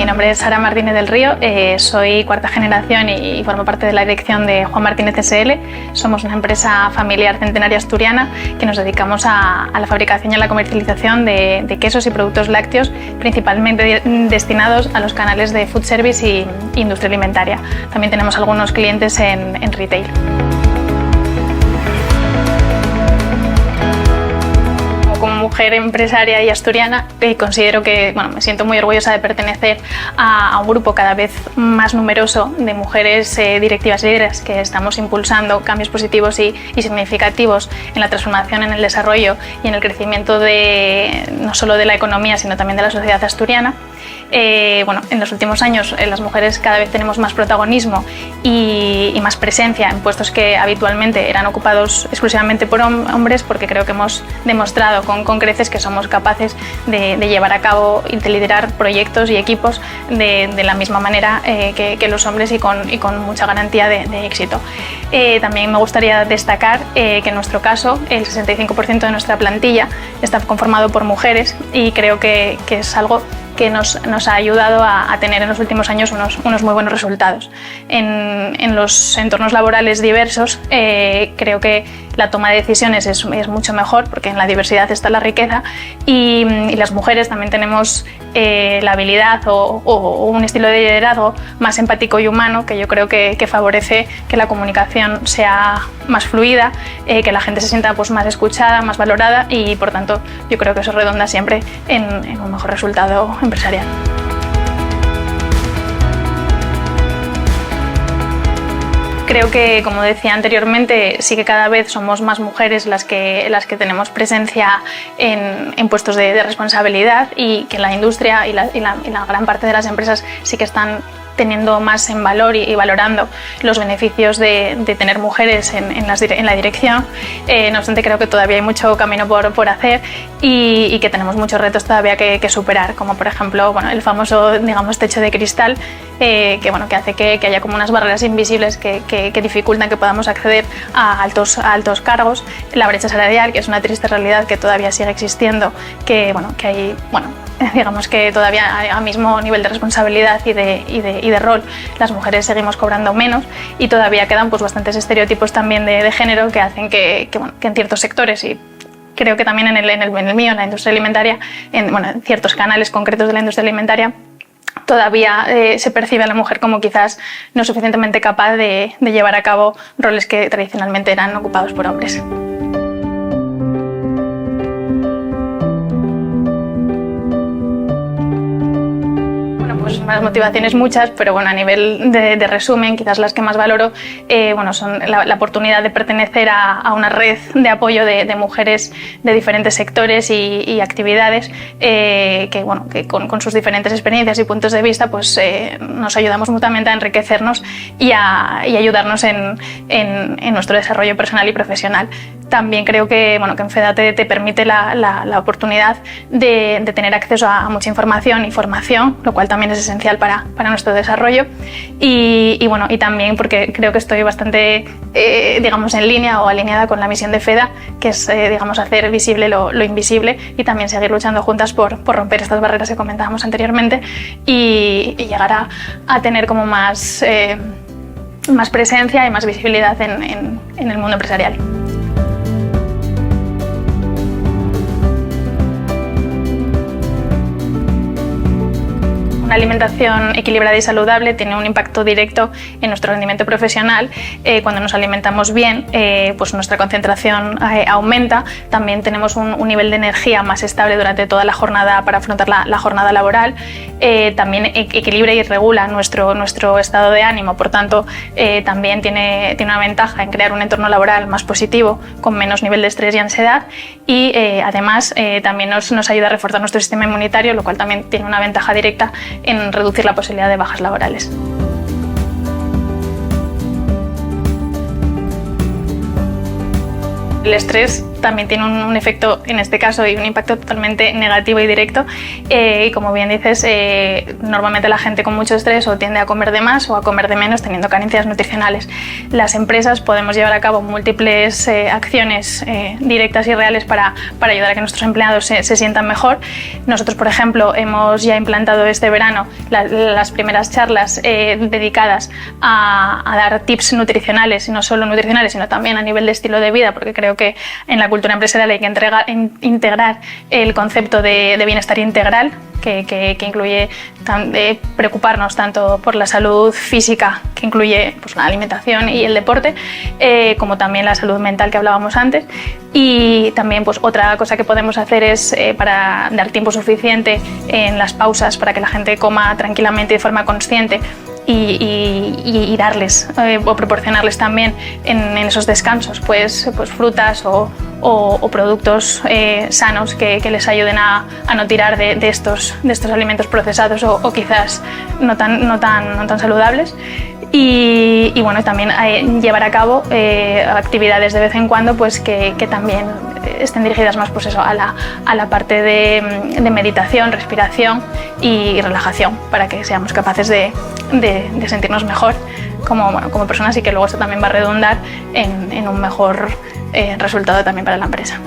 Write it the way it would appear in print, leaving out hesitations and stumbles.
nombre es Sara Martínez del Río, soy cuarta generación y formo parte de la dirección de Juan Martínez S.L. Somos una empresa familiar centenaria asturiana que nos dedicamos a la fabricación y a la comercialización de quesos y productos lácteos, principalmente destinados a los canales de food service y industria alimentaria. También tenemos algunos clientes en retail. Como mujer empresaria y asturiana, considero que me siento muy orgullosa de pertenecer a un grupo cada vez más numeroso de mujeres directivas y líderes que estamos impulsando cambios positivos y significativos en la transformación, en el desarrollo y en el crecimiento no solo de la economía, sino también de la sociedad asturiana. En los últimos años las mujeres cada vez tenemos más protagonismo y más presencia en puestos que habitualmente eran ocupados exclusivamente por hombres, porque creo que hemos demostrado con creces que somos capaces de llevar a cabo y de liderar proyectos y equipos de la misma manera que los hombres y con mucha garantía de éxito. También me gustaría destacar que en nuestro caso el 65% de nuestra plantilla está conformado por mujeres y creo que es algo que nos ha ayudado a tener en los últimos años unos muy buenos resultados. En los entornos laborales diversos creo que la toma de decisiones es mucho mejor, porque en la diversidad está la riqueza, y las mujeres también tenemos la habilidad o un estilo de liderazgo más empático y humano, que yo creo que favorece que la comunicación sea más fluida, que la gente se sienta más escuchada, más valorada, y por tanto yo creo que eso redunda siempre en un mejor resultado empresarial. Creo que, como decía anteriormente, sí que cada vez somos más mujeres las que tenemos presencia en puestos de responsabilidad, y que la industria y la gran parte de las empresas sí que están teniendo más en valor y valorando los beneficios de tener mujeres en la dirección. No obstante, creo que todavía hay mucho camino por hacer y que tenemos muchos retos todavía que superar, como por ejemplo el famoso techo de cristal, que hace que haya como unas barreras invisibles que dificultan que podamos acceder a altos cargos, la brecha salarial, que es una triste realidad que todavía sigue existiendo, que hay digamos que todavía a mismo nivel de responsabilidad y de rol las mujeres seguimos cobrando menos, y todavía quedan bastantes estereotipos también de género que hacen que en ciertos sectores, y creo que también en el mío, en la industria alimentaria, en ciertos canales concretos de la industria alimentaria, todavía se percibe a la mujer como quizás no suficientemente capaz de llevar a cabo roles que tradicionalmente eran ocupados por hombres. Las motivaciones muchas, pero a nivel de resumen, quizás las que más valoro son la oportunidad de pertenecer a una red de apoyo de mujeres de diferentes sectores y actividades que con sus diferentes experiencias y puntos de vista nos ayudamos mutuamente a enriquecernos y ayudarnos en nuestro desarrollo personal y profesional. También creo que en FEDA te permite la oportunidad de tener acceso a mucha información y formación, lo cual también es esencial para nuestro desarrollo, y también porque creo que estoy bastante en línea o alineada con la misión de FEDA, que es hacer visible lo invisible, y también seguir luchando juntas por romper estas barreras que comentábamos anteriormente y llegar a tener como más presencia y más visibilidad en el mundo empresarial. Una alimentación equilibrada y saludable tiene un impacto directo en nuestro rendimiento profesional. Cuando nos alimentamos bien, nuestra concentración aumenta. También tenemos un nivel de energía más estable durante toda la jornada para afrontar la jornada laboral. También equilibra y regula nuestro estado de ánimo. Por tanto, también tiene una ventaja en crear un entorno laboral más positivo, con menos nivel de estrés y ansiedad. Y además también nos ayuda a reforzar nuestro sistema inmunitario, lo cual también tiene una ventaja directa en reducir la posibilidad de bajas laborales. El estrés también tiene un efecto, en este caso, y un impacto totalmente negativo y directo. Y como bien dices, normalmente la gente con mucho estrés o tiende a comer de más o a comer de menos, teniendo carencias nutricionales. Las empresas podemos llevar a cabo múltiples acciones directas y reales para ayudar a que nuestros empleados se sientan mejor. Nosotros, por ejemplo, hemos ya implantado este verano las primeras charlas dedicadas a dar tips nutricionales, y no solo nutricionales, sino también a nivel de estilo de vida, porque creo que en la cultura empresarial hay que integrar el concepto de bienestar integral, que incluye preocuparnos tanto por la salud física, que incluye pues, la alimentación y el deporte, como también la salud mental que hablábamos antes. Y también pues, otra cosa que podemos hacer es para dar tiempo suficiente en las pausas para que la gente coma tranquilamente de forma consciente, y darles o proporcionarles también en esos descansos pues frutas o productos sanos que les ayuden a no tirar de estos alimentos procesados o quizás no tan saludables. Y bueno, también llevar a cabo actividades de vez en cuando pues que también estén dirigidas más pues eso, a la parte de meditación, respiración y relajación, para que seamos capaces de sentirnos mejor como personas, y que luego esto también va a redundar en un mejor resultado también para la empresa.